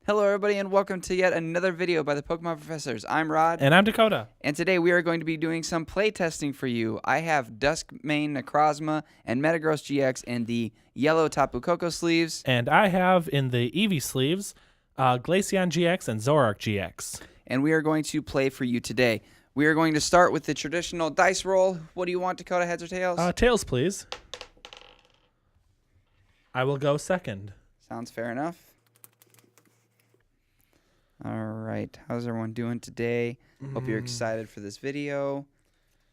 Hello everybody and welcome to yet another video by the Pokemon Professors. I'm Rod. And I'm Dakota. And today we are going to be doing some play testing for you. I have Dusk Mane Necrozma and Metagross GX in the yellow Tapu Koko sleeves. And I have in the Eevee sleeves Glaceon GX and Zoroark GX. And we are going to play for you today. We are going to start with the traditional dice roll. What do you want, Dakota, heads or tails? Tails, please. I will go second. Sounds fair enough. All right, how's everyone doing today? Hope you're excited for this video.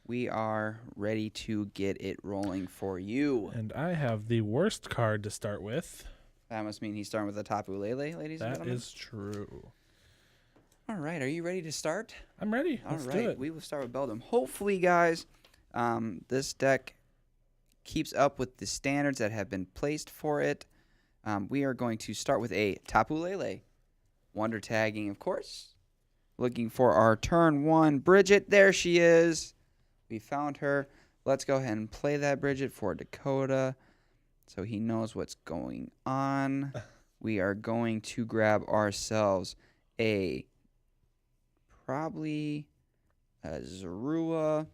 We are ready to get it rolling for you. And I have the worst card to start with. That must mean he's starting with a Tapu Lele, ladies and gentlemen. That is true. All right, are you ready to start? I'm ready. Let's do it. We will start with Beldum. Hopefully, guys, this deck keeps up with the standards that have been placed for it. We are going to start with a Tapu Lele. Wonder tagging, of course. Looking for our turn one Bridget. There she is. We found her. Let's go ahead and play that Bridget for Dakota so he knows what's going on. We are going to grab ourselves probably a Zorua.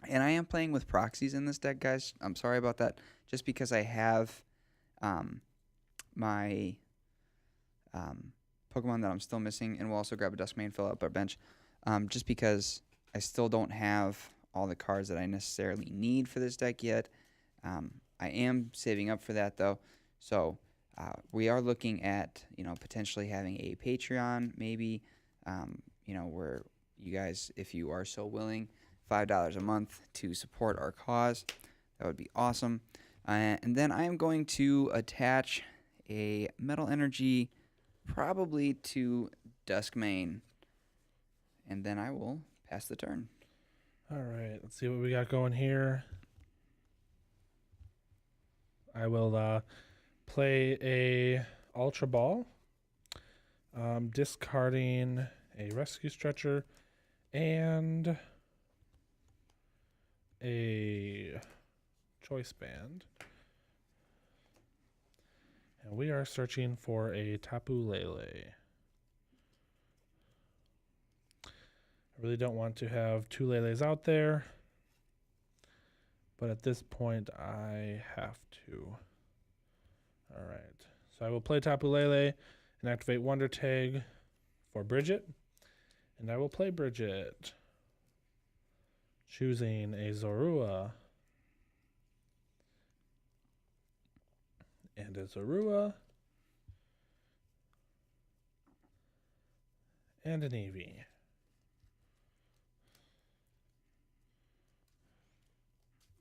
And I am playing with proxies in this deck, guys. I'm sorry about that. Just because I have my Pokemon that I'm still missing, and we'll also grab a Dusk Mane, fill up our bench, just because I still don't have all the cards that I necessarily need for this deck yet. I am saving up for that, though, so we are looking at, potentially having a Patreon, maybe, where you guys, if you are so willing, $5 a month to support our cause. That would be awesome. And then I am going to attach a Metal Energy probably to Dusk Mane, and then I will pass the turn. All right, let's see what we got going here. I will play a Ultra Ball, discarding a Rescue Stretcher and a Choice Band. And we are searching for a Tapu Lele. I really don't want to have two Leles out there, but at this point I have to. All right, so I will play Tapu Lele and activate Wonder Tag for Bridget, and I will play Bridget, choosing a Zorua and a Zorua and an Eevee.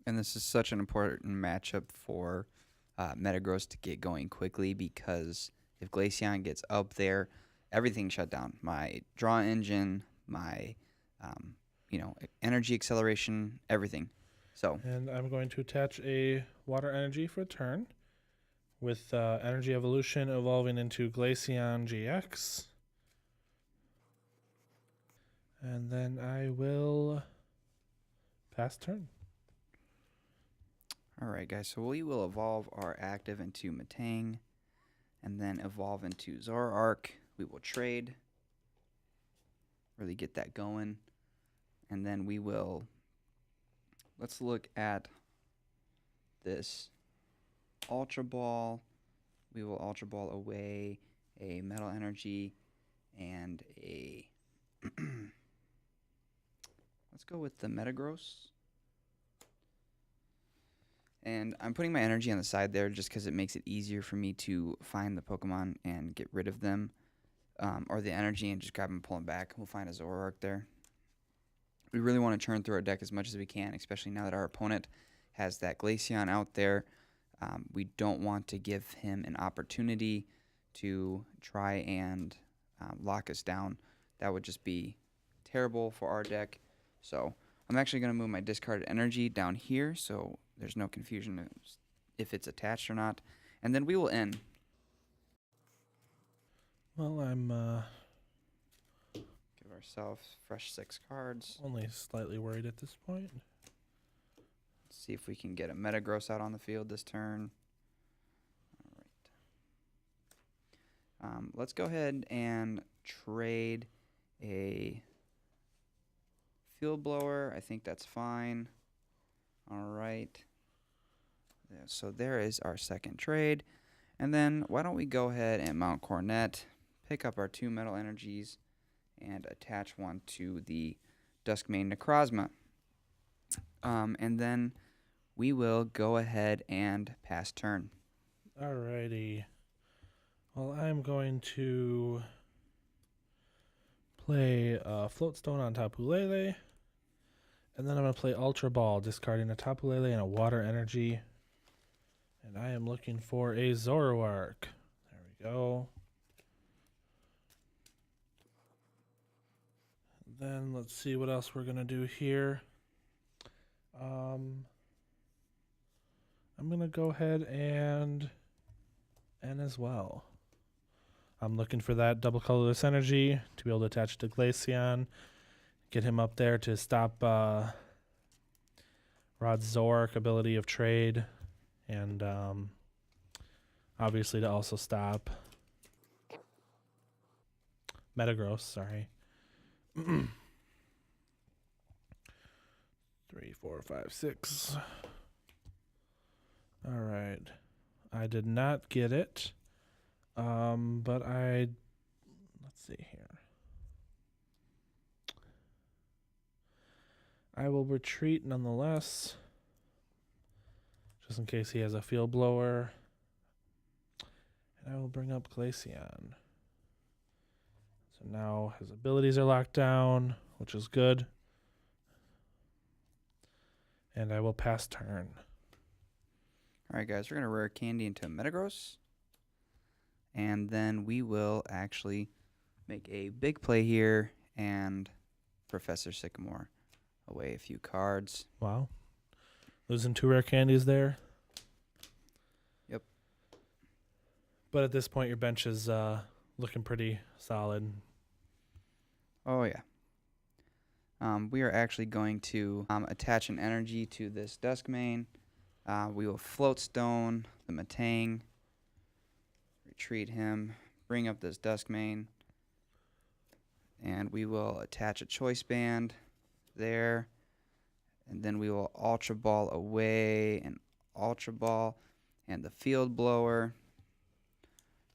And this is such an important matchup for Metagross to get going quickly, because if Glaceon gets up there, everything shut down. My draw engine, my energy acceleration, everything. So. And I'm going to attach a Water Energy for a turn, with Energy Evolution evolving into Glaceon GX. And then I will pass turn. All right, guys, so we will evolve our active into Metang, and then evolve into Zoroark. We will trade, really get that going, and then we will, let's look at this Ultra Ball. We will Ultra Ball away a Metal Energy and a let's go with the Metagross. And I'm putting my energy on the side there just because it makes it easier for me to find the Pokemon and get rid of them, or the energy and just grab them and pull them back. We'll find a Zoroark there. We really want to churn through our deck as much as we can, especially now that our opponent has that Glaceon out there. We don't want to give him an opportunity to try and lock us down. That would just be terrible for our deck. So I'm actually going to move my discarded energy down here so there's no confusion if it's attached or not. And then we will end. Well, I'm give ourselves fresh 6 cards. Only slightly worried at this point. Let's see if we can get a Metagross out on the field this turn. All right. Let's go ahead and trade a field blower. I think that's fine. All right. Yeah, so there is our second trade. And then why don't we go ahead and mount Cornet, pick up our 2 metal energies, and attach one to the Dusk Mane Necrozma. And then we will go ahead and pass turn. Alrighty. Well, I'm going to play Floatstone on Tapu Lele. And then I'm going to play Ultra Ball, discarding a Tapu Lele and a Water Energy. And I am looking for a Zoroark. There we go. Then let's see what else we're going to do here. I'm going to go ahead and N as well. I'm looking for that double colorless energy to be able to attach to Glaceon. Get him up there to stop Rod's Zoroark ability of trade. And obviously to also stop Metagross, sorry. 3, 4, 5, 6. Alright. I did not get it. But let's see here. I will retreat nonetheless, just in case he has a field blower. And I will bring up Glaceon. So now his abilities are locked down, which is good. And I will pass turn. All right, guys, we're going to rare candy into Metagross. And then we will actually make a big play here and Professor Sycamore away a few cards. Wow. Losing 2 rare candies there. Yep. But at this point, your bench is looking pretty solid. Oh, yeah. We are actually going to attach an energy to this Dusk Mane. We will Float Stone the Metang. Retreat him. Bring up this Dusk Mane. And we will attach a Choice Band there. And then we will Ultra Ball away and Ultra Ball and the Field Blower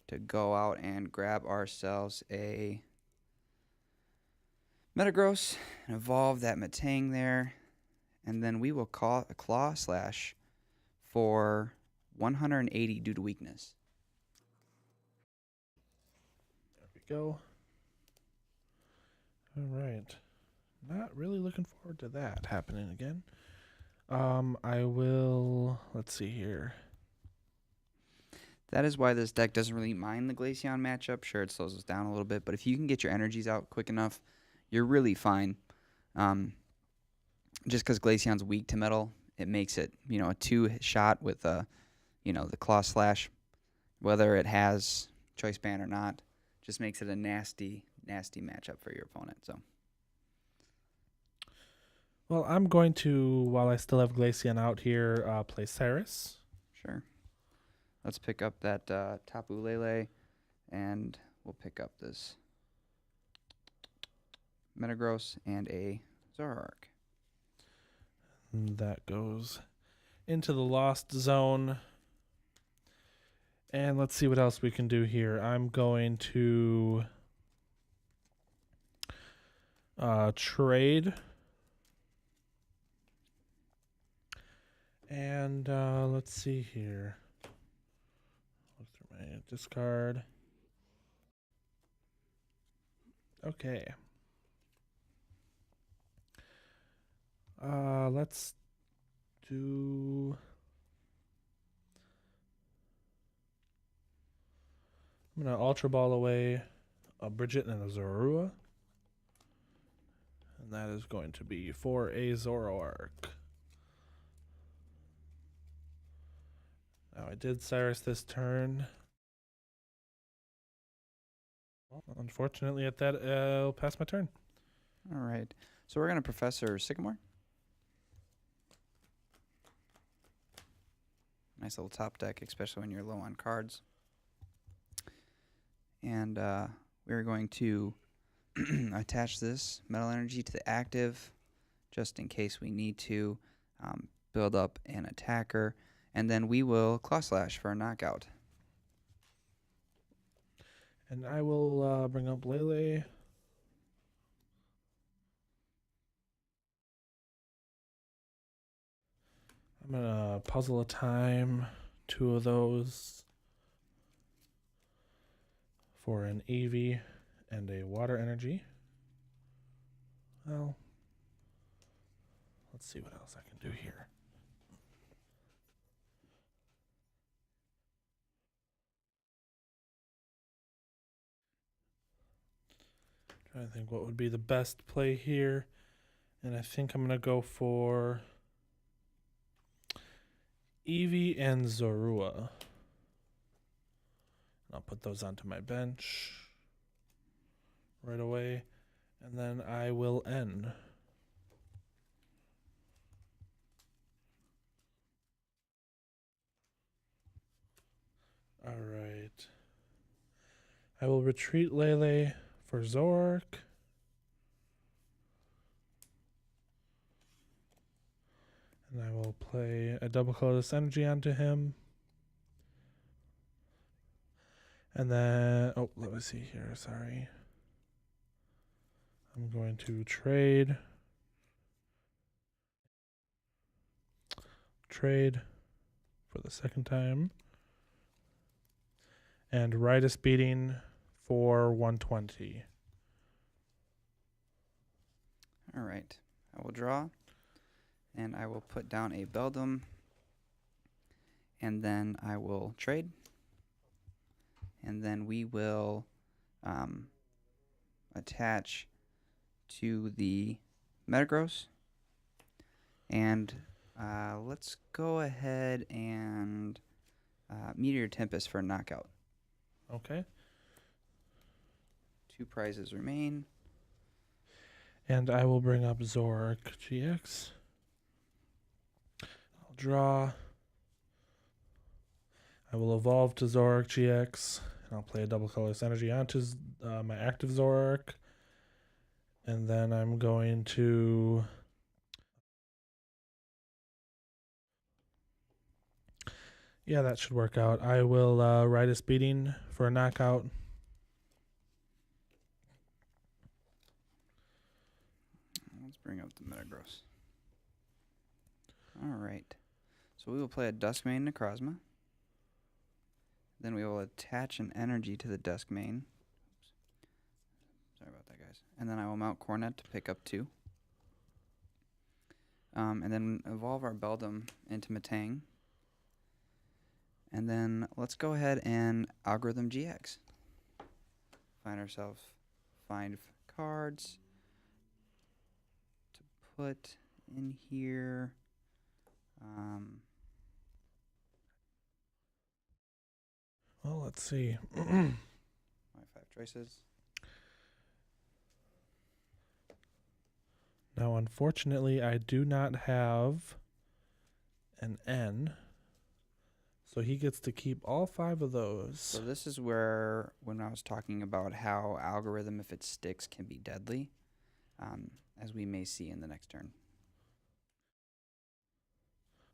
to go out and grab ourselves a Metagross and evolve that Metang there. And then we will call a Claw Slash for 180 due to weakness. There we go. All right. Not really looking forward to that happening again. I will, let's see here. That is why this deck doesn't really mind the Glaceon matchup. Sure, it slows us down a little bit, but if you can get your energies out quick enough, you're really fine. Just because Glaceon's weak to metal, it makes it, a 2-shot with, the Claw Slash, whether it has Choice Band or not, just makes it a nasty, nasty matchup for your opponent. So, Well, I'm going to, while I still have Glaceon out here, play Cyrus. sure. Let's pick up that Tapu Lele, and we'll pick up this Metagross and a Zoroark. That goes into the Lost Zone. And let's see what else we can do here. I'm going to trade. And let's see here. Look through my discard. Okay. Let's do. I'm gonna Ultra Ball away a Bridget and a Zorua. And that is going to be for a Zoroark. Now I did Cyrus this turn. Well, unfortunately at that I'll pass my turn. All right. So we're going to Professor Sycamore. Nice little top deck, especially when you're low on cards. And we're going to attach this metal energy to the active, just in case we need to build up an attacker. And then we will Claw Slash for a knockout. And I will bring up Lele. I'm going to puzzle a time 2 of those for an Eevee and a water energy. Well, let's see what else I can do here. Trying to think what would be the best play here. And I think I'm going to go for Eevee and Zorua. I'll put those onto my bench right away. And then I will end. All right. I will retreat Lele for Zoroark. And I will play a double colorless energy onto him. And then, oh, let me see here, sorry. I'm going to trade for the second time. And Ritus Beating for 120. All right. I will draw. And I will put down a Beldum. And then I will trade. And then we will attach to the Metagross. And let's go ahead and Meteor Tempest for a knockout. Okay. 2 prizes remain. And I will bring up Zoroark GX. I'll draw. I will evolve to Zoroark GX. And I'll play a double colorless energy onto my active Zoroark. And then I'm going to... Yeah, that should work out. I will Ritus Beating for a knockout. Let's bring up the Metagross. All right. So we will play a Dusk Mane Necrozma. Then we will attach an energy to the Dusk Mane. Oops. Sorry about that, guys. And then I will mount Cornet to pick up 2. And then evolve our Beldum into Metang. And then let's go ahead and Algorithm GX. Find ourselves 5 cards to put in here. Well, let's see. My 5 choices. Now, unfortunately, I do not have an N. So he gets to keep all 5 of those. So this is where, when I was talking about how Algorithm, if it sticks, can be deadly, as we may see in the next turn.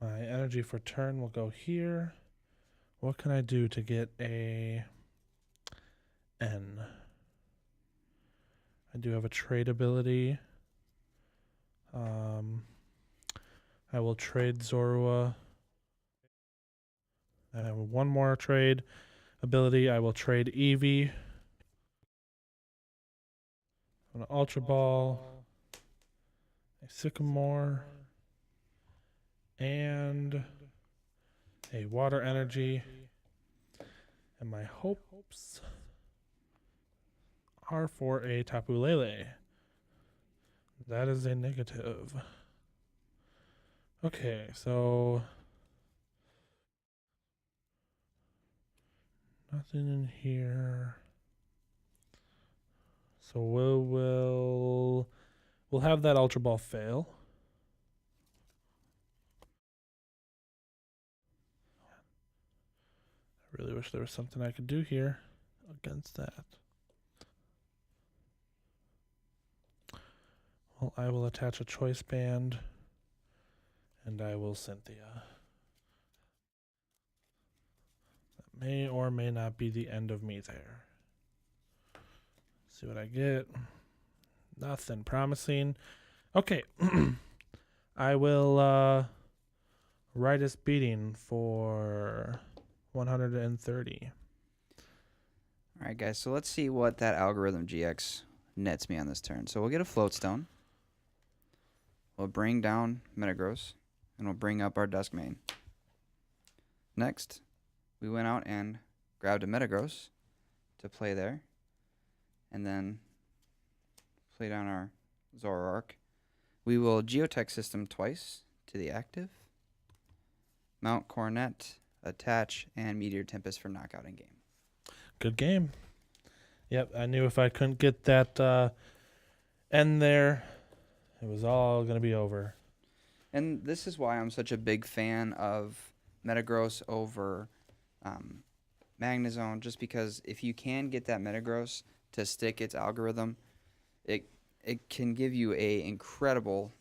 My energy for turn will go here. What can I do to get a N? I do have a trade ability. I will trade Zorua. I have 1 more trade ability. I will trade Eevee. An Ultra Ball. A Sycamore. And a Water Energy. And my hopes are for a Tapu Lele. That is a negative. Okay, so nothing in here. So we'll have that Ultra Ball fail. I really wish there was something I could do here. against that? Well, I will attach a choice band, and I will Cynthia. That may or may not be the end of me there. See what I get. Nothing promising. Okay. I will Right is beating for 130. All right, guys. So let's see what that algorithm GX nets me on this turn. So we'll get a float stone. We'll bring down Metagross, and we'll bring up our Dusk Mane. Next, we went out and grabbed a Metagross to play there, and then play down our Zoroark. We will Geotech System twice to the active, Mount Coronet, attach, and Meteor Tempest for knockout in game. Good game. Yep, I knew if I couldn't get that end there, it was all going to be over. And this is why I'm such a big fan of Metagross over Magnezone, just because if you can get that Metagross to stick its algorithm, it can give you a incredible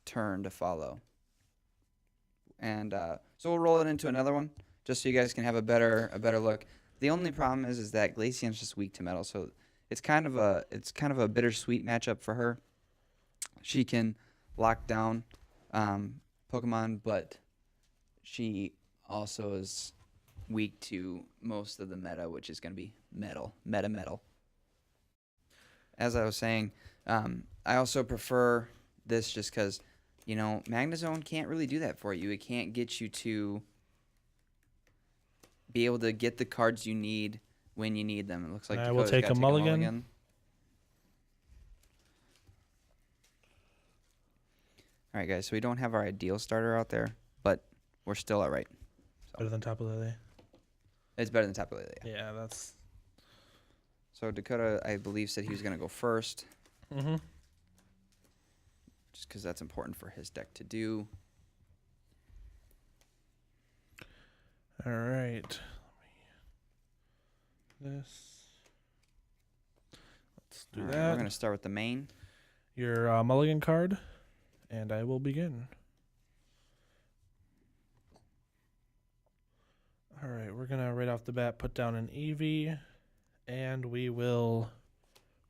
turn to follow. And so we'll roll it into another one, just so you guys can have a better look. The only problem is that Glaceon's just weak to metal, so it's kind of a bittersweet matchup for her. She can lock down Pokemon, but she also is weak to most of the meta, which is going to be metal. As I was saying, I also prefer this just because, Magnezone can't really do that for you. It can't get you to be able to get the cards you need when you need them. It looks like I will take a mulligan. All right, guys, so we don't have our ideal starter out there, but we're still all right. So Better than Tapu Lele. it's better than Tapu Lele. Yeah, that's... So Dakota, I believe, said he was going to go first. Mm-hmm. Just because that's important for his deck to do. All right. Let's do All right, that. we're going to start with the main. Your mulligan card, and I will begin. All right, we're going to right off the bat put down an Eevee, and we will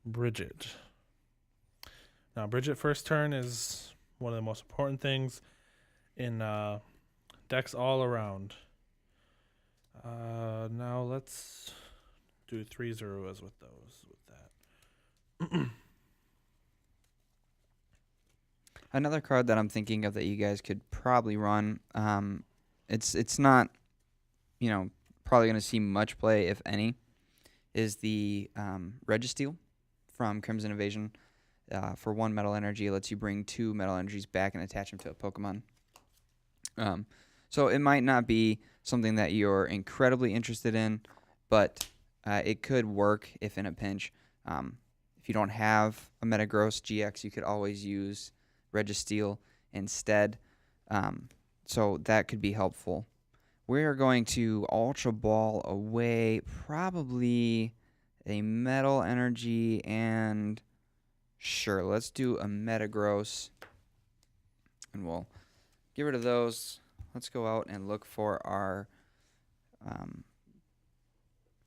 Bridget. Now, Bridget first turn is one of the most important things in decks all around. Now let's do 3 Zoruas with that. Another card that I'm thinking of that you guys could probably run. It's not, probably going to see much play, if any, is the Registeel from Crimson Invasion. For 1 metal energy, it lets you bring 2 metal energies back and attach them to a Pokemon. So it might not be something that you're incredibly interested in, but it could work if in a pinch. If you don't have a Metagross GX, you could always use Registeel instead. So that could be helpful. We are going to Ultra Ball away probably a metal energy and... Sure, let's do a Metagross, and we'll get rid of those. Let's go out and look for our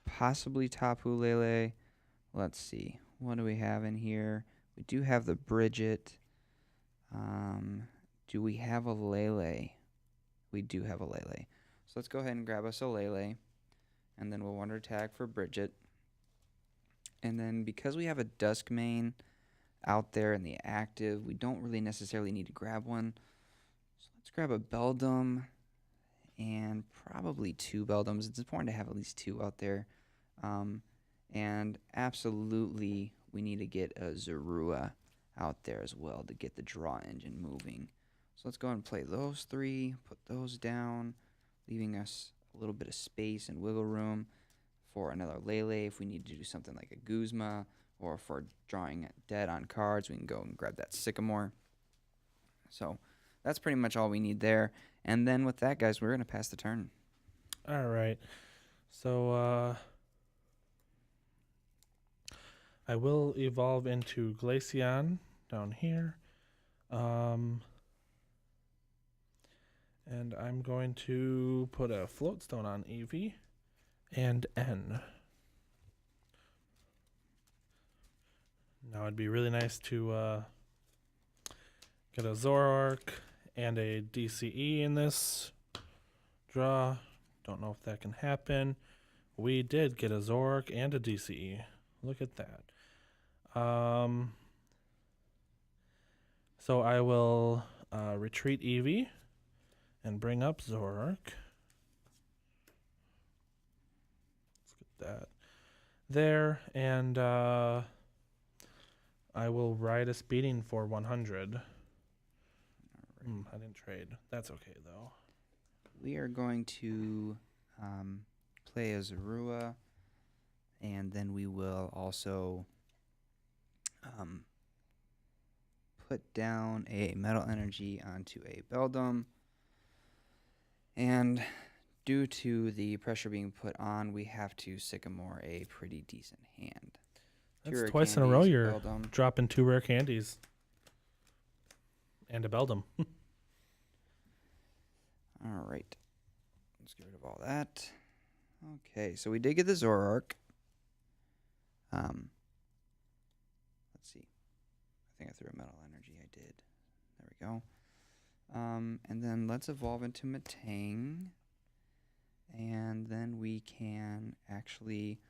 possibly Tapu Lele. Let's see. What do we have in here? We do have the Bridget. Do we have a Lele? We do have a Lele. So let's go ahead and grab us a Lele, and then we'll Wonder Tag for Bridget. And then because we have a Dusk Mane out there in the active, we don't really necessarily need to grab one. So let's grab a Beldum and probably 2 Beldums. It's important to have at least 2 out there. And absolutely we need to get a Zorua out there as well to get the draw engine moving. So let's go ahead and play those 3, put those down, leaving us a little bit of space and wiggle room for another Lele if we need to do something like a Guzma. Or if we're drawing dead on cards, we can go and grab that Sycamore. So that's pretty much all we need there. And then with that, guys, we're going to pass the turn. All right. So I will evolve into Glaceon down here. And I'm going to put a float stone on Eevee and N. Now it'd be really nice to get a Zoroark and a DCE in this draw. Don't know if that can happen. We did get a Zoroark and a DCE. Look at that. So I will retreat Eevee and bring up Zoroark. Let's get that there. And I will ride a speeding for 100. I didn't trade. That's okay, though. We are going to play a Zorua, and then we will also put down a Metal Energy onto a Beldum. And due to the pressure being put on, we have to Sycamore a pretty decent hand. That's twice in a row you're Beldum. dropping 2 rare candies. And a Beldum. All right. Let's get rid of all that. Okay, so we did get the Zoroark. Let's see. I think I threw a Metal Energy. I did. There we go. And then let's evolve into Metang. And then we can actually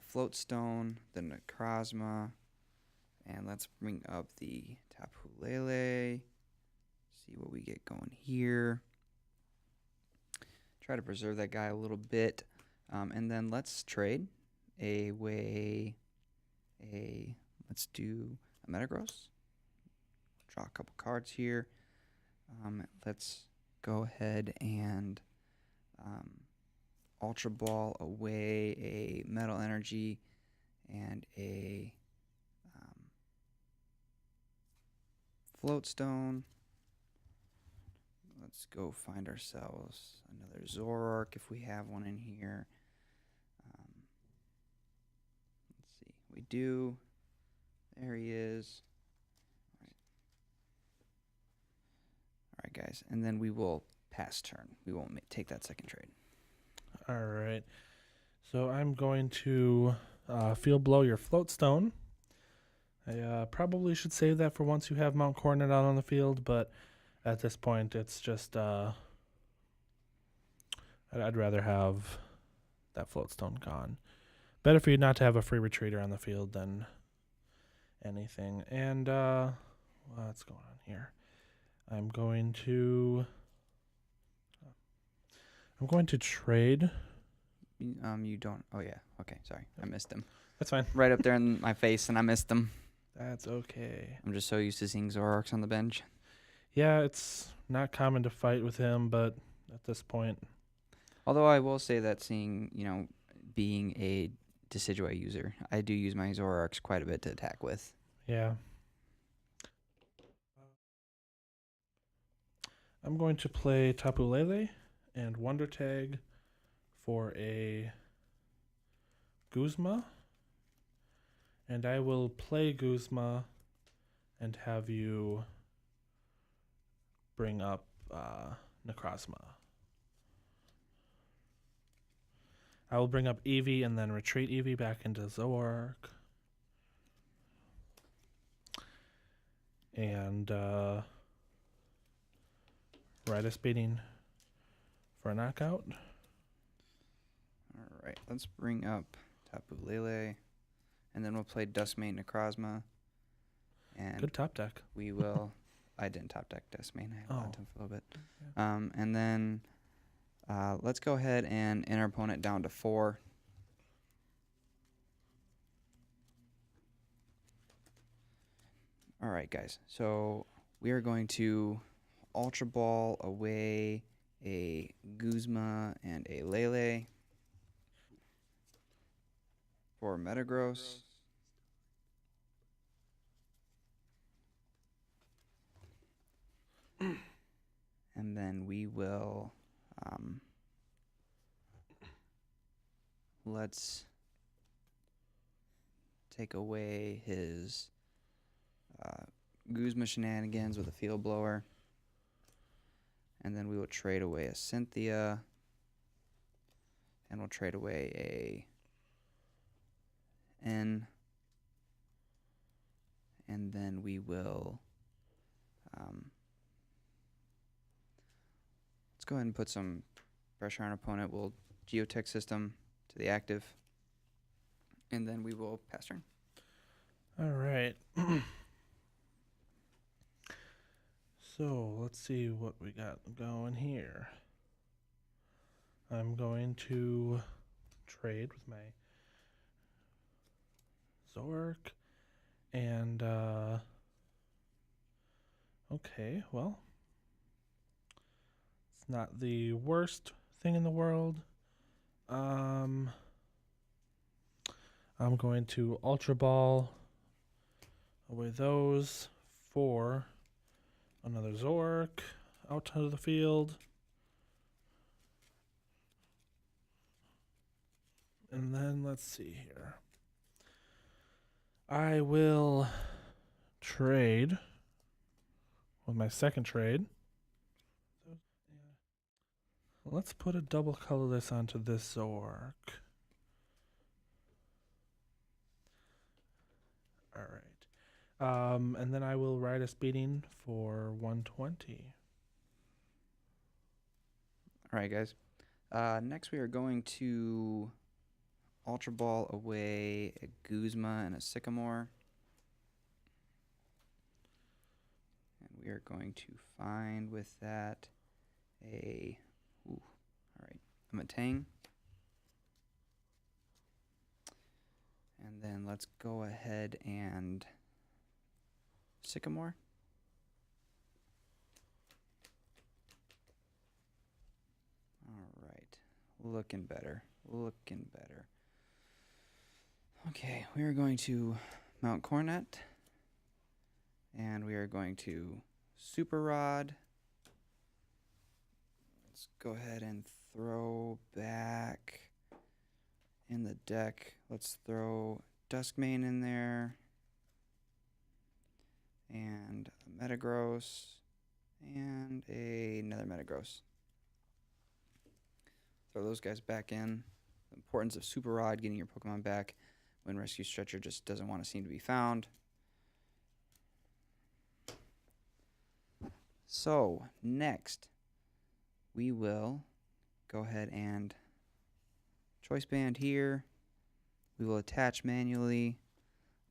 Float Stone, the Necrozma. And let's bring up the Tapu Lele. See what we get going here. Try to preserve that guy a little bit. And then let's trade let's do a Metagross. Draw a couple cards here. Let's go ahead and Ultra Ball away a Metal Energy and a Float Stone. Let's go find ourselves another Zoroark if we have one in here. Let's see. We do. There he is. All right, guys. And then we will pass turn. We won't take that second trade. All right. So I'm going to Field Blow your Float Stone. I probably should save that for once you have Mount Coronet out on the field, but at this point it's just I'd rather have that Float Stone gone. Better for you not to have a free retreater on the field than anything. And what's going on here? I'm going to trade. You don't. Oh yeah. Okay. Sorry, I missed him. That's fine. Right up there in my face, and I missed him. That's okay. I'm just so used to seeing Zoroarks on the bench. Yeah, it's not common to fight with him, but at this point. Although I will say that being a Decidueye user, I do use my Zoroarks quite a bit to attack with. Yeah. I'm going to play Tapu Lele and Wonder Tag for a Guzma. And I will play Guzma and have you bring up Necrozma. I will bring up Eevee and then retreat Eevee back into Zoroark. And ride a speeding for a knockout. All right, let's bring up Tapu Lele, and then we'll play Dusk Mane Necrozma. And good top deck. We will. I didn't top deck Dusk Mane. I held on to him for a little bit. Yeah. And then let's go ahead and enter opponent down to 4. All right, guys. So we are going to Ultra Ball away a Guzma and a Lele for Metagross. And then we will let's take away his Guzma shenanigans with a field blower. And then we will trade away a Cynthia. And we'll trade away a N. And then we will let's go ahead and put some pressure on our opponent. We'll Geotech System to the active. And then we will pass turn. All right. So let's see what we got going here. I'm going to trade with my Zoroark. And, okay, well, it's not the worst thing in the world. I'm going to Ultra Ball away those for another Zoroark out to the field. And then let's see here. I will trade with my second trade. Let's put a double colorless onto this Zoroark. All right. And then I will ride a speeding for 120. All right, guys. Next, we are going to Ultra Ball away a Guzma and a Sycamore. And we are going to find with that a, all right, a Matang. And then let's go ahead and Sycamore. All right, looking better, looking better. Okay, we are going to Mount Cornet, and we are going to Super Rod. Let's go ahead and throw back in the deck. Let's throw Dusk Mane in there, and a Metagross, and another Metagross. Throw those guys back in. The importance of Super Rod, getting your Pokemon back when Rescue Stretcher just doesn't want to seem to be found. So, next, we will go ahead and Choice Band here. We will attach manually.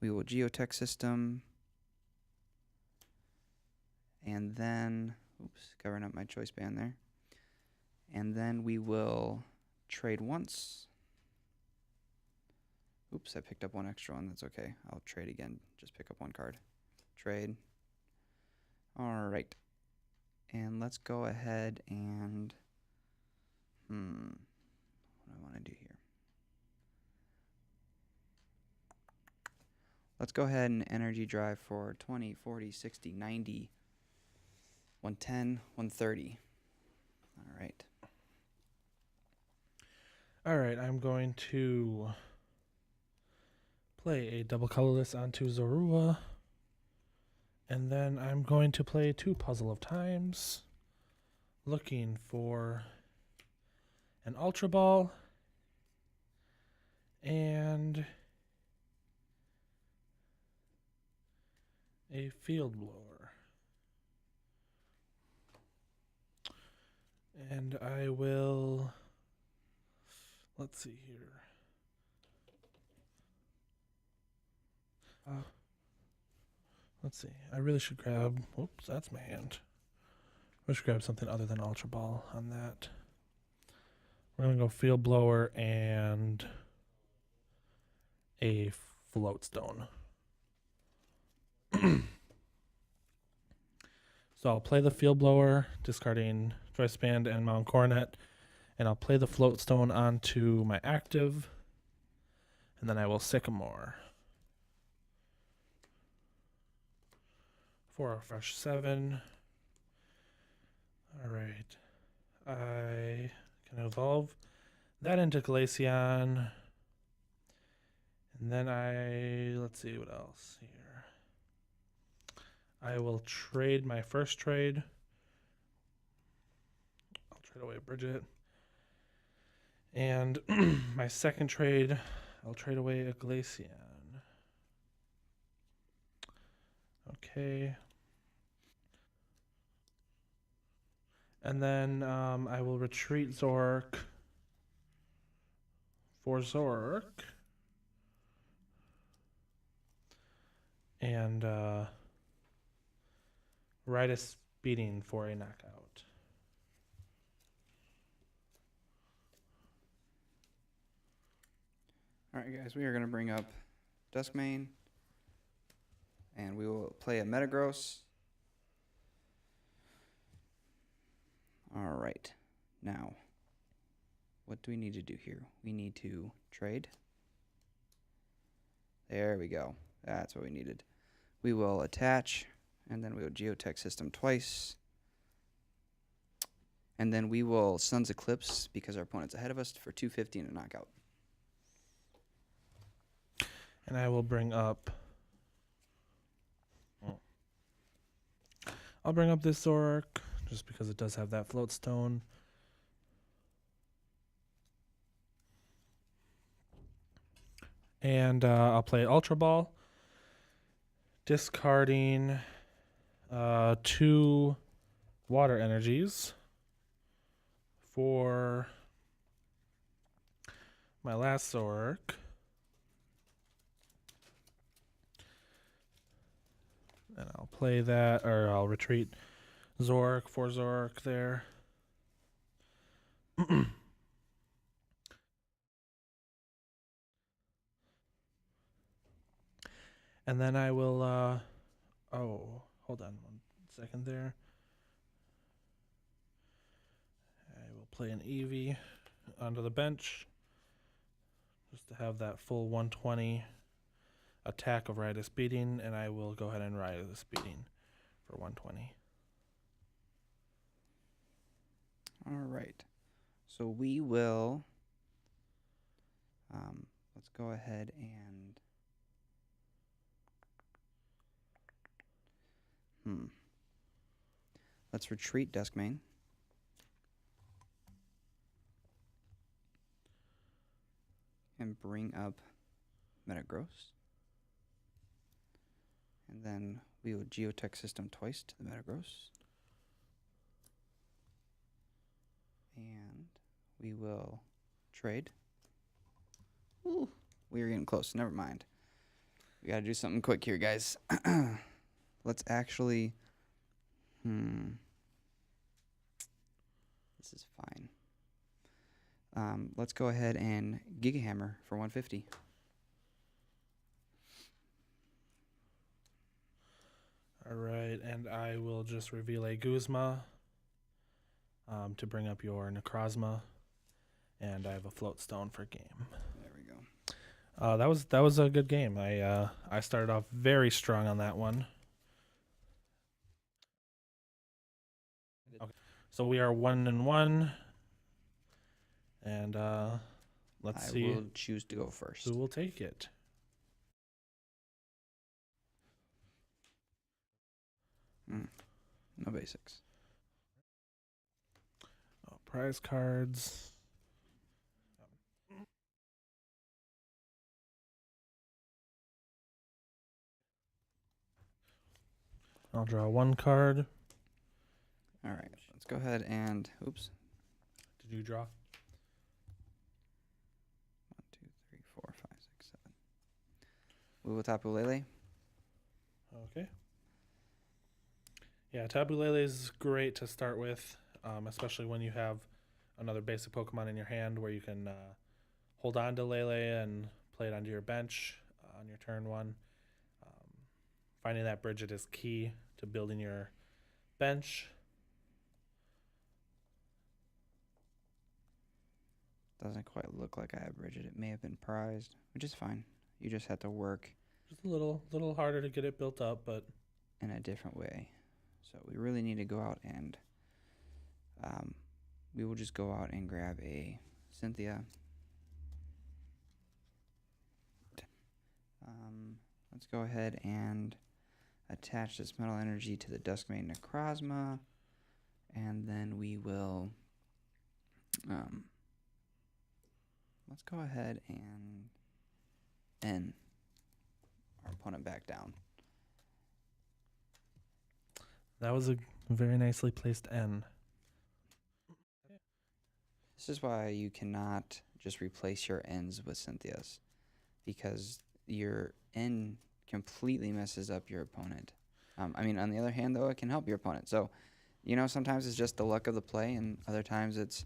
We will Geotech System. And then, oops, covering up my Choice Band there. And then we will trade once. Oops, I picked up one extra one. That's okay. I'll trade again. Just pick up one card. Trade. All right. And let's go ahead and... what do I want to do here? Let's go ahead and energy drive for 20, 40, 60, 90, 110, 130. All right. All right, I'm going to play a double colorless onto Zorua. And then I'm going to play 2 Puzzle of Times, looking for an Ultra Ball and a Field Blower. And I will, let's see here. Let's see. I really should grab, whoops, that's my hand. I should grab something other than Ultra Ball on that. We're going to go Field Blower and a Float Stone. So I'll play the Field Blower, discarding Choice Band and Mount Coronet, and I'll play the Float Stone onto my active, and then I will Sycamore. For a fresh 7. All right. I can evolve that into Glaceon. And then let's see what else here. I will trade my first trade. I'll trade away Bridget. And my second trade, I'll trade away a Glaceon. Okay. And then I will retreat Zoroark for Zoroark. And Ritus Beating for a knockout. All right, guys, we are going to bring up Dusk Mane, and we will play a Metagross. All right, now, what do we need to do here? We need to trade. There we go. That's what we needed. We will attach, and then we will Geotech System twice. And then we will Sun's Eclipse because our opponent's ahead of us for 250 and a knockout. And I will bring up... I'll bring up this Zoroark, just because it does have that float stone. And I'll play Ultra Ball, discarding 2 water energies for my last Zoroark. And I'll play that, or I'll retreat Zoroark for Zoroark there. And then I will, oh, hold on 1 second there. I will play an Eevee onto the bench, just to have that full 120 attack of Ritus Beating, and I will go ahead and Ritus Beating for 120. All right. So we will, let's go ahead and, let's retreat Dusk Mane. And bring up Metagross. And then we will Geotech System twice to the Metagross. And we will trade. Ooh, we are getting close. Never mind. We got to do something quick here, guys. Let's actually... This is fine. Let's go ahead and Giga Hammer for 150. All right, and I will just reveal a Guzma to bring up your Necrozma, and I have a Float Stone for game. There we go. That was a good game. I started off very strong on that one. Okay. So we are 1-1, and let's see. I will choose to go first. Who will take it? No basics. Oh, prize cards. I'll draw 1 card. All right, let's go ahead and, oops. Did you draw? 1, 2, 3, 4, 5, 6, 7. We will Tapu Lele. Okay. Yeah, Tapu Lele is great to start with, especially when you have another basic Pokemon in your hand where you can hold on to Lele and play it onto your bench on your turn 1. Finding that Bridget is key to building your bench. Doesn't quite look like I have Bridget. It may have been prized, which is fine. You just have to work Just a little harder to get it built up, but in a different way. So we really need to go out and we will just go out and grab a Cynthia. Let's go ahead and attach this metal energy to the Dusk Mane Necrozma, and then we will let's go ahead and end our opponent back down. That was a very nicely placed N. This is why you cannot just replace your N's with Cynthia's, because your N completely messes up your opponent. I mean, on the other hand, though, it can help your opponent. So, sometimes it's just the luck of the play, and other times it's,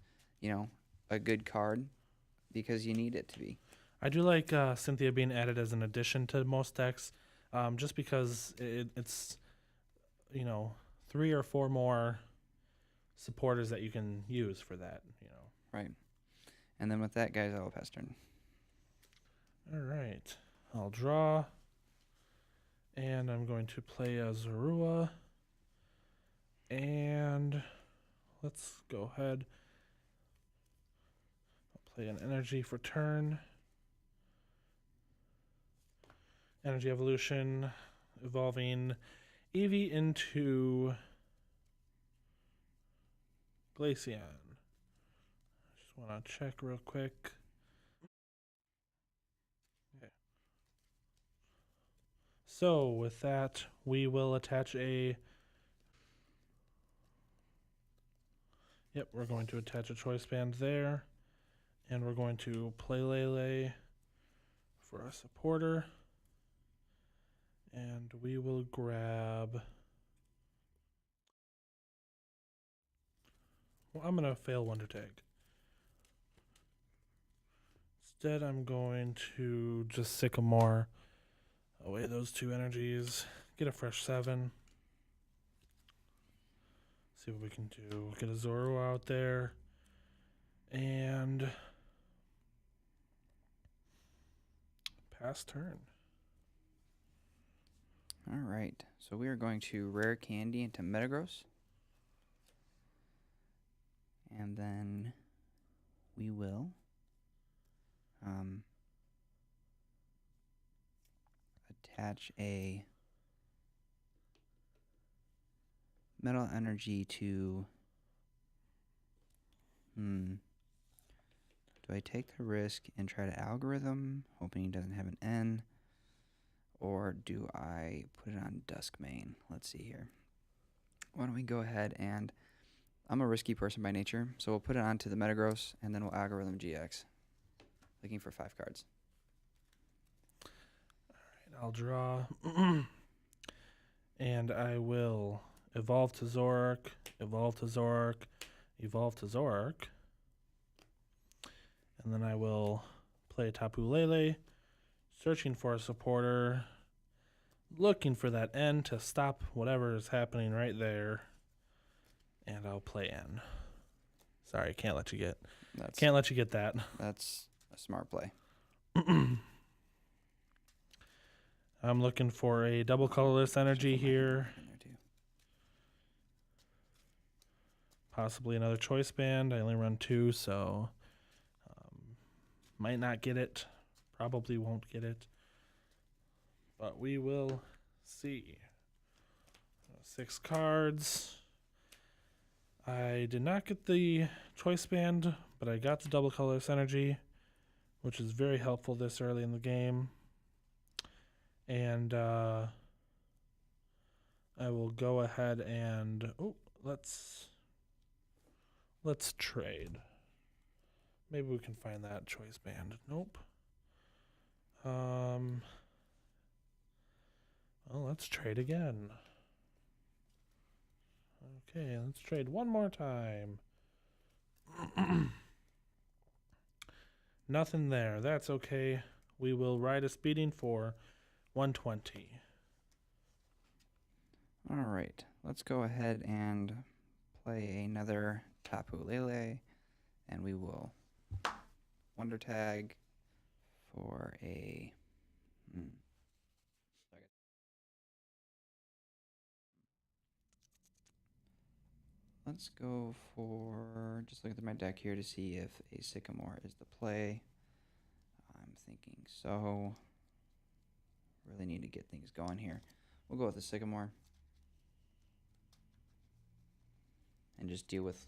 a good card because you need it to be. I do like Cynthia being added as an addition to most decks, just because it's, 3 or 4 more supporters that you can use for that, Right. And then with that, guys, I will pass turn. All right. I'll draw. And I'm going to play a Zorua. And let's go ahead. I'll play an energy for turn. Energy evolution, evolving Eevee into Glaceon. Just want to check real quick. Okay. So with that, we will attach a... Yep, we're going to attach a choice band there. And we're going to play Lele for a supporter. And we will grab... Well, I'm going to fail Wonder Tag. Instead, I'm going to just Sycamore away those 2 energies. Get a fresh 7. See what we can do. Get a Zoro out there. And pass turn. All right. So we are going to Rare Candy into Metagross. And then we will attach a metal energy to... Do I take the risk and try to algorithm, hoping he doesn't have an N? Or do I put it on Dusk Mane? Let's see here. Why don't we go ahead and... I'm a risky person by nature, so we'll put it onto the Metagross, and then we'll algorithm GX. Looking for 5 cards. All right, I'll draw. And I will evolve to Zoroark, evolve to Zoroark, evolve to Zoroark. And then I will play Tapu Lele, searching for a supporter, looking for that N to stop whatever is happening right there. And I'll play N. Sorry, can't let you get that. That's a smart play. I'm looking for a double colorless energy here. Possibly another choice band. I only run 2, so might not get it. Probably won't get it. But we will see. 6 cards. I did not get the choice band, but I got the double colorless energy, which is very helpful this early in the game. And I will go ahead and let's trade. Maybe we can find that choice band. Nope. Well, let's trade again. Okay, let's trade one more time. Nothing there. That's okay. We will ride a speeding for 120. All right. Let's go ahead and play another Tapu Lele, and we will Wonder Tag for a... Let's go for... Just looking through my deck here to see if a Sycamore is the play. I'm thinking so. really need to get things going here. We'll go with the Sycamore. And just deal with,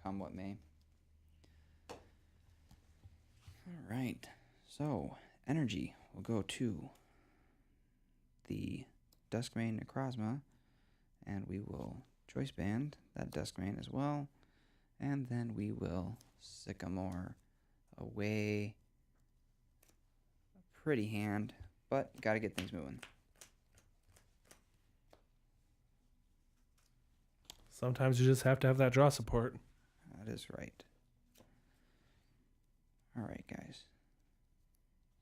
come what may. All right. So, energy will go to the Dusk Mane Necrozma. And we will Choice Band that Dusk Mane as well. And then we will Sycamore away. A pretty hand, but got to get things moving. Sometimes you just have to have that draw support. That is right. All right, guys.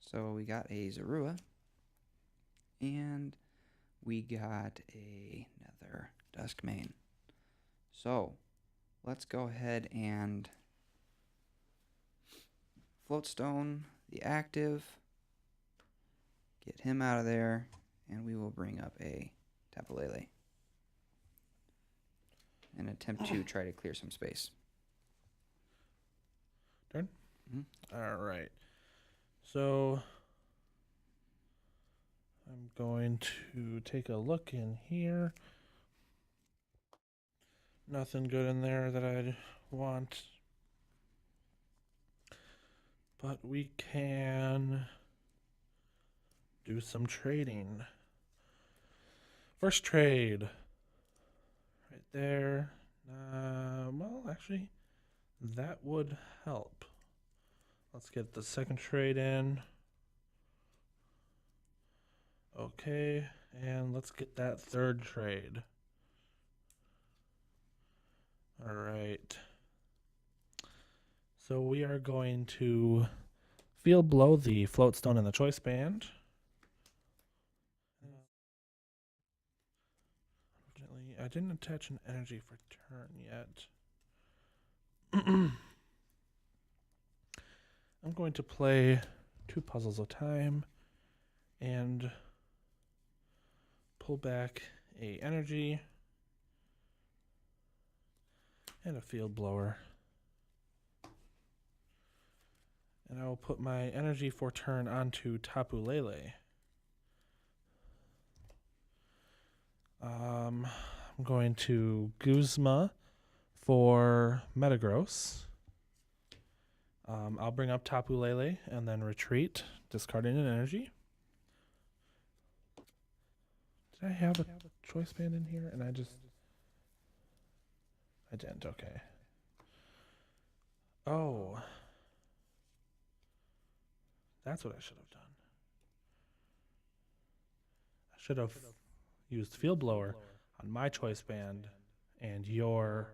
So we got a Zorua. And we got another Dusk Mane. So let's go ahead and Floatstone the active. Get him out of there. And we will bring up a Tapu Lele. And attempt to try to clear some space. Turn? Mm-hmm. All right. So I'm going to take a look in here. Nothing good in there that I'd want. But we can do some trading. First trade. Right there. Well, actually, that would help. Let's get the second trade in. Okay, and let's get that third trade. All right. So we are going to field blow the Floatstone and the Choice Band. Unfortunately, I didn't attach an energy for turn yet. I'm going to play 2 Puzzles of Time and pull back a energy and a field blower. And I will put my energy for turn onto Tapu Lele. I'm going to Guzma for Metagross. I'll bring up Tapu Lele and then retreat, discarding an energy. Did I have a Choice Band in here? And I didn't, okay. Oh. That's what I should have done. I should have used Field Blower on my Choice Band and your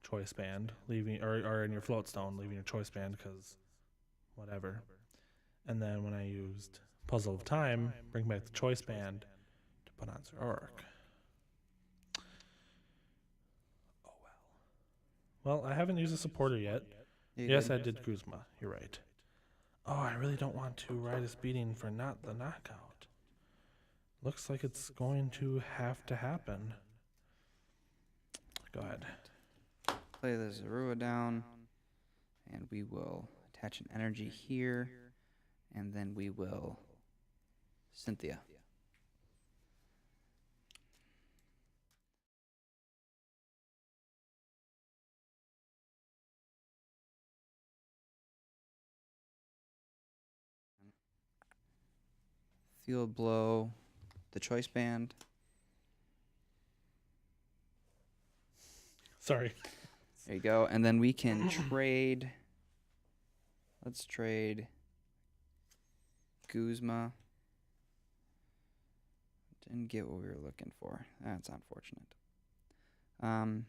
Choice Band, leaving or in your Floatstone, leaving your Choice Band because whatever. And then when I used Puzzle of Time, bring back the Choice Band to put on Zoroark. Oh well. Well, I haven't used a supporter yet. Yes, I did Guzma. You're right. Oh, I really don't want to ride his beating for not the knockout. Looks like it's going to have to happen. Go ahead. Play the Zorua down, and we will attach an energy here, and then we will Cynthia. Field blow the Choice Band. Sorry. There you go. And then we can trade. Let's trade Guzma. Didn't get what we were looking for. That's unfortunate. And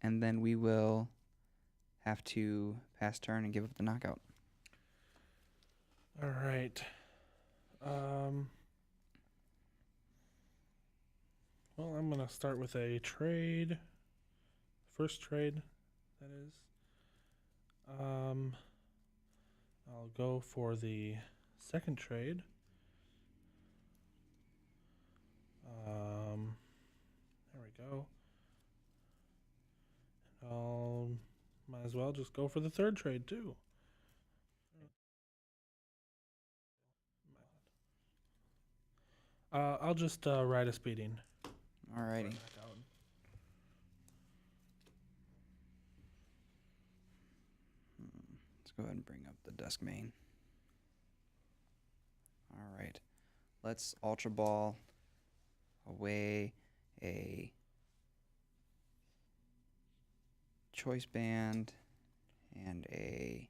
then we will have to pass turn and give up the knockout. All right. Well, I'm going to start with a trade. First trade, that is. I'll go for the second trade. There we go. And I'll might as well just go for the third trade too. I'll just ride a speeding. Alrighty. Knockout. Let's go ahead and bring up the Dusk Mane. Alright. Let's Ultra Ball away a Choice Band and a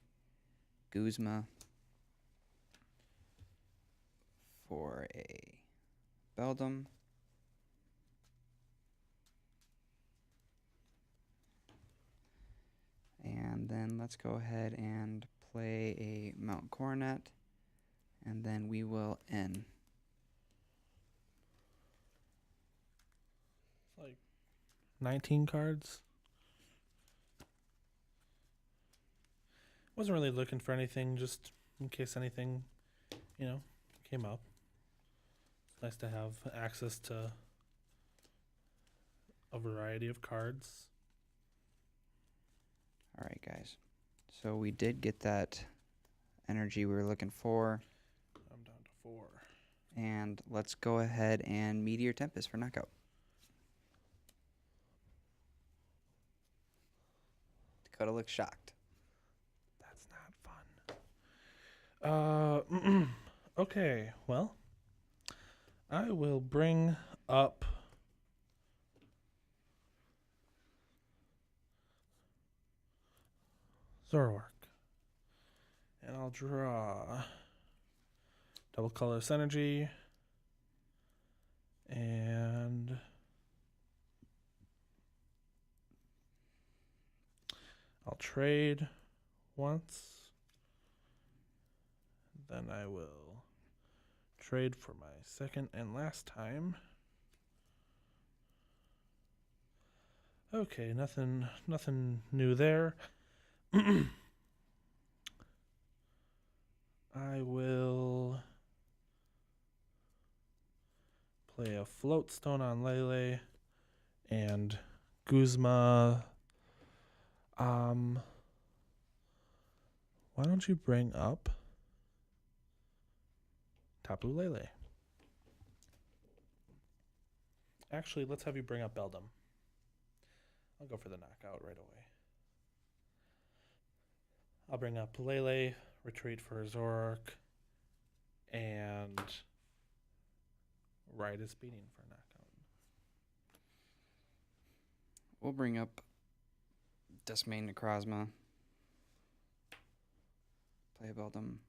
Guzma for a Beldum. And then let's go ahead and play a Mount Coronet, and then we will end. It's like 19 cards. Wasn't really looking for anything, just in case anything, came up. It's nice to have access to a variety of cards. Alright, guys. So we did get that energy we were looking for. I'm down to 4. And let's go ahead and Meteor Tempest for knockout. Dakota looks shocked. That's not fun. Okay, well, I will bring up Zoroark. And I'll draw double colorless energy. And I'll trade once. Then I will trade for my second and last time. Okay, nothing new there. I will play a Float Stone on Lele and Guzma. Why don't you bring up Tapu Lele? Actually, let's have you bring up Beldum. I'll go for the knockout right away. I'll bring up Lele, retreat for Zoroark, and ride is beating for knockout. We'll bring up Dusk Mane Necrozma. Play a Beldum.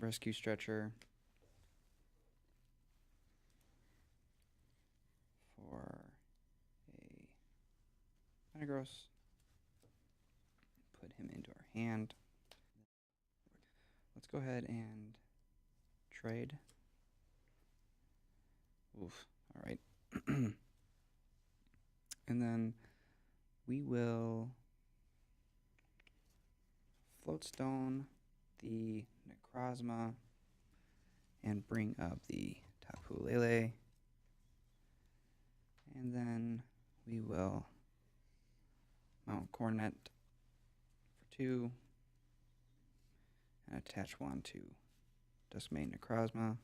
Rescue Stretcher. For a Metagross. Put him into our hand. Let's go ahead and trade. Oof. All right. And then we will Float Stone the Necrozma and bring up the Tapu Lele. And then we will Mount Coronet for 2 and attach 1 to Dusk Mane Necrozma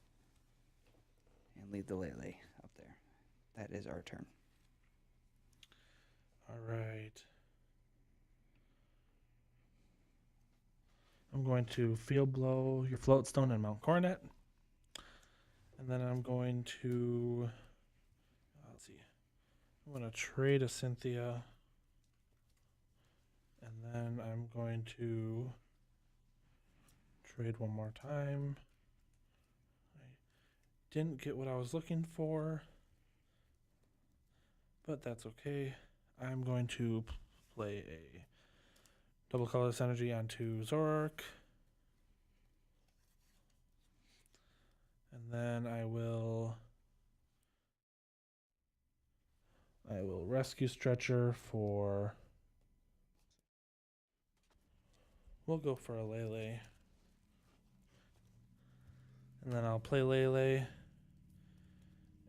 and leave the Lele up there. That is our turn. All right. I'm going to Field Blow your Float Stone and Mount Coronet. And then I'm going to, let's see, I'm going to trade a Cynthia. And then I'm going to trade one more time. I didn't get what I was looking for, but that's okay. I'm going to play a double colorless energy onto Zoroark. And then I will rescue Stretcher for, we'll go for a Lele. And then I'll play Lele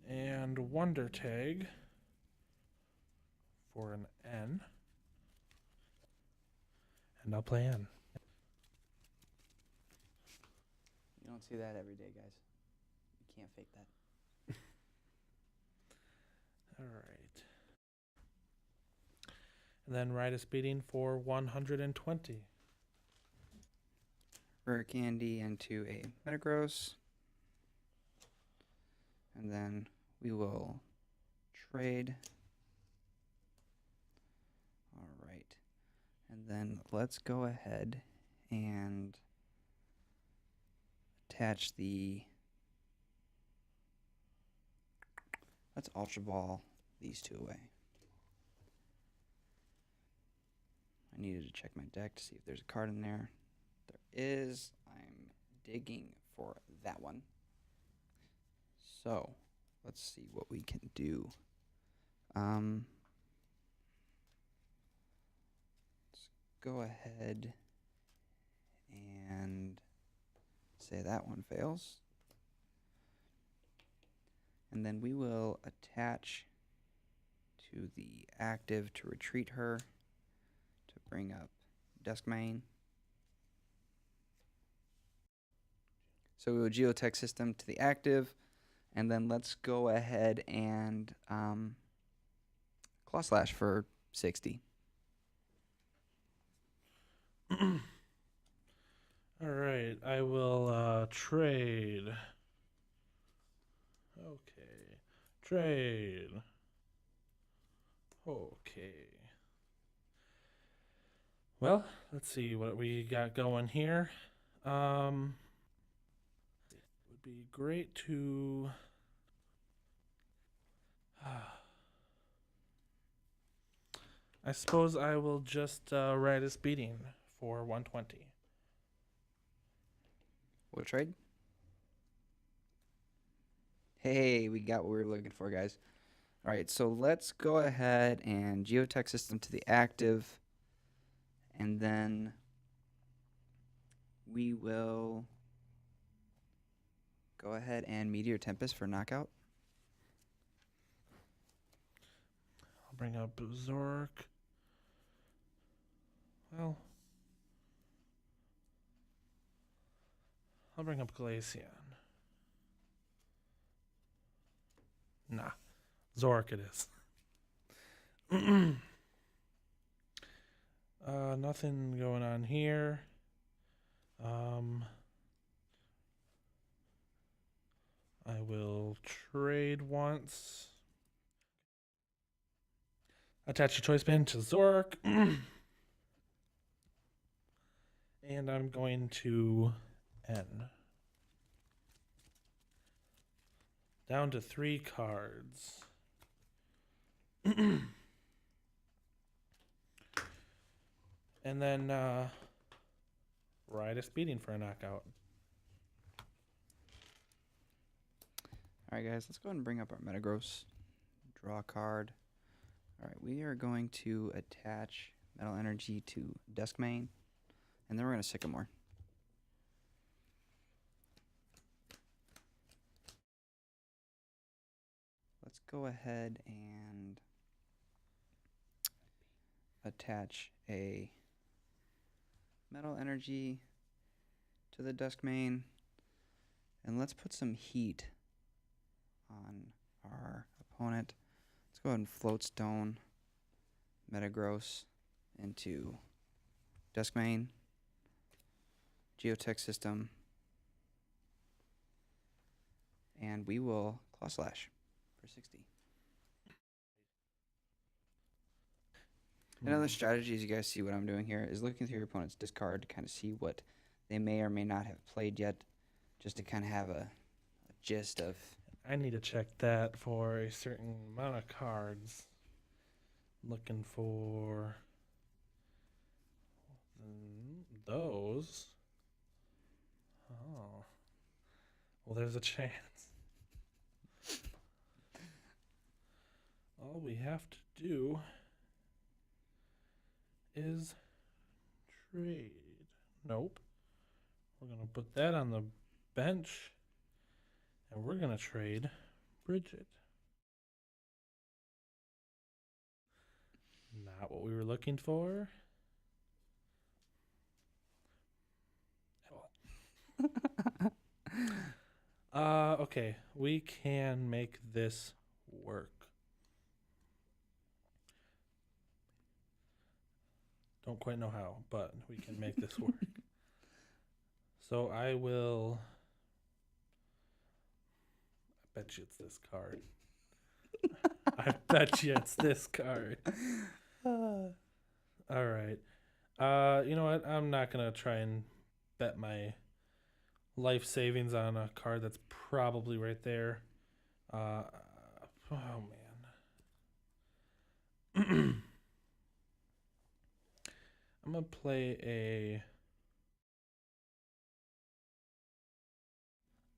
and Wonder Tag for an N. And I'll play N. You don't see that every day, guys. You can't fake that. All right. And then Ride a Speeding for 120. Rare candy into a Metagross. And then we will trade. All right. And then let's go ahead and attach the. Let's Ultra Ball these two away. I needed to check my deck to see if there's a card in there. There is. I'm digging for that one. So, let's see what we can do. Let's go ahead and say that one fails. And then we will attach to the active to retreat her to bring up Dusk Mane. So we will Geotech System to the active, and then let's go ahead and Claw Slash for 60. All right, I will trade. Okay, trade. Okay. Well, let's see what we got going here. It would be great to. I suppose I will just Ride a Speeding for 120. We'll trade. Hey, we got what we were looking for, guys. All right, so let's go ahead and Geotech System to the active, and then we will go ahead and Meteor Tempest for knockout. I'll bring up Zoroark. Well, I'll bring up Glaceon. Nah, Zoroark it is. Nothing going on here. I will trade once. Attach a choice band to Zoroark. And I'm going to N. Down to 3 cards. And then Ride a Speeding for a knockout. All right, guys, let's go ahead and bring up our Metagross. Draw a card. All right, we are going to attach Metal Energy to Dusk Mane, and then we're going to Sycamore. Let's go ahead and attach a Metal Energy to the Dusk Mane, and let's put some heat on our opponent. Let's go ahead and Float Stone Metagross into Dusk Mane, Geotech System, and we will Claw Slash for 60. Another strategy, as you guys see what I'm doing here, is looking through your opponent's discard to kind of see what they may or may not have played yet, just to kind of have a gist of. I need to check that for a certain amount of cards. Looking for those. Oh. Well, there's a chance. All we have to do is trade. Nope. We're going to put that on the bench. And we're going to trade Bridget. Not what we were looking for. Okay. We can make this work. Don't quite know how, but we can make this work. So I will... I bet you it's this card. I bet you it's this card. All right. You know what? I'm not going to try and bet my life savings on a card that's probably right there. Oh, man. I'm going to play a...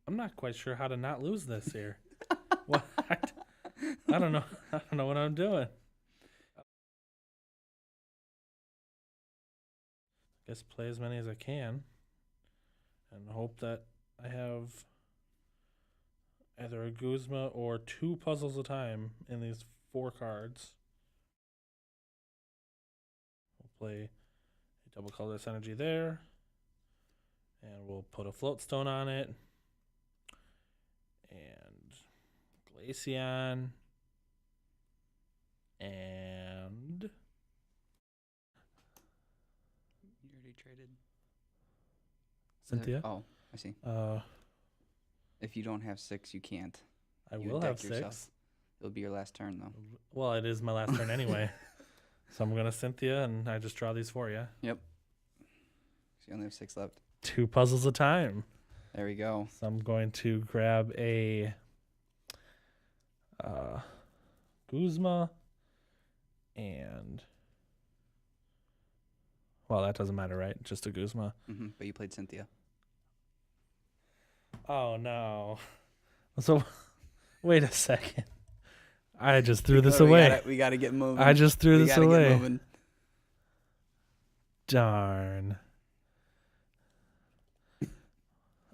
I'm not quite sure how to not lose this here. What? I don't know. I don't know what I'm doing. Guess play as many as I can and hope that I have either a Guzma or 2 puzzles a time in these 4 cards. We'll play a double colorless energy there, and we'll put a float stone on it, and Glaceon, and You already traded. Cynthia. Oh, I see. If you don't have 6, you can't. I You will deck have 6. yourself. It'll be your last turn, though. Well, it is my last turn anyway. So I'm going to Cynthia, and I just draw these for you. Yep. So you only have 6 left. 2 puzzles a time. There we go. So I'm going to grab a Guzma and... Well, that doesn't matter, right? Just a Guzma. But you played Cynthia. Oh, no. So, wait a second. I just threw this away. We gotta get moving. I just threw this away. Get moving. Darn.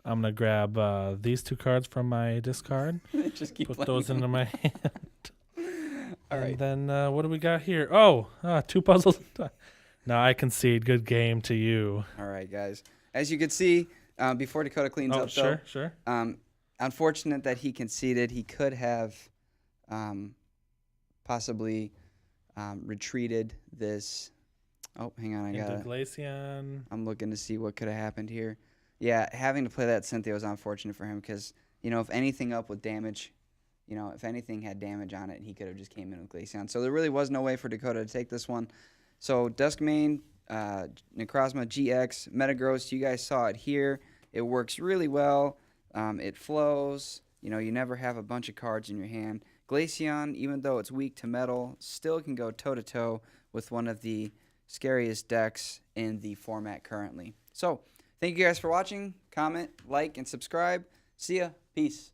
I'm going to grab these 2 cards from my discard. Just keep put those into my hand. All right. And then what do we got here? Oh, 2 puzzles. No, I concede. Good game to you. All right, guys. As you can see, before Dakota cleans up, sure, sure. Unfortunate that he conceded. He could have possibly retreated this. Oh, hang on. I got it. Glaceon. I'm looking to see what could have happened here. Yeah, having to play that Cynthia was unfortunate for him because, if anything up with damage, if anything had damage on it, he could have just came in with Glaceon. So there really was no way for Dakota to take this one. So Dusk Mane, Necrozma GX, Metagross, you guys saw it here. It works really well. It flows. You never have a bunch of cards in your hand. Glaceon, even though it's weak to metal, still can go toe-to-toe with one of the scariest decks in the format currently. So, thank you guys for watching. Comment, like, and subscribe. See ya. Peace.